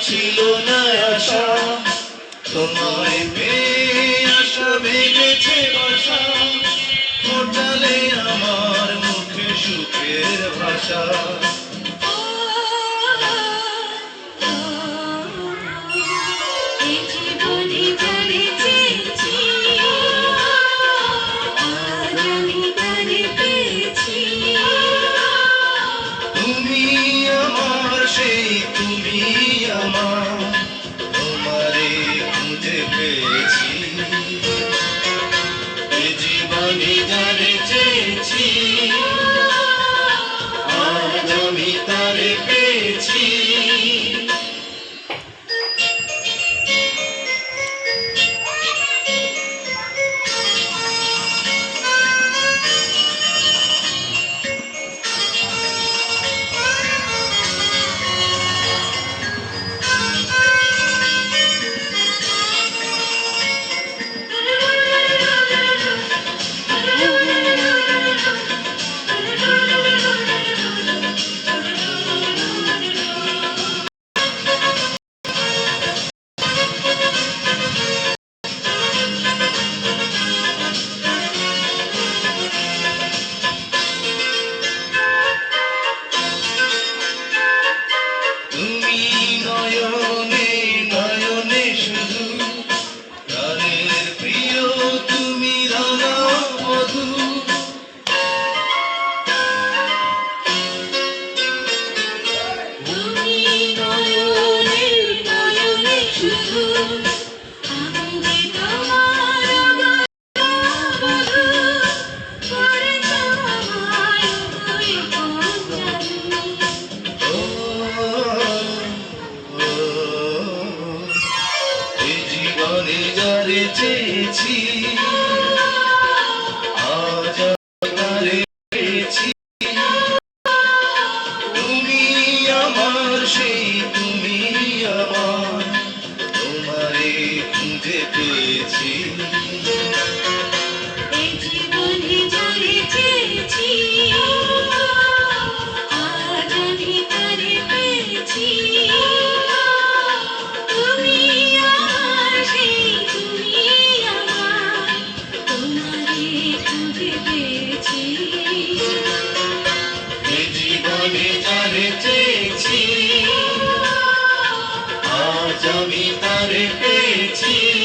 ছিল না আশা তোমায় পেয়ে আশা ভেঙেছে বাসা ফোটালে আমার মুখে সুখের ভাষা তুমি আমার সেই তুমি আমার তোমারে খুঁজে পেয়েছি এ জীবনে যারে চেয়েছি আজ আমি তারে পেয়েছি জীবনে যারে চেয়েছি আজ তারে পেয়েছি তুমি আমার সেই তুমি আমার তোমারে খুঁজে পেয়েছি জীবনে যারে চেয়েছি আজ আমি তারে পেয়েছি আজ আমি তারে পেয়েছি।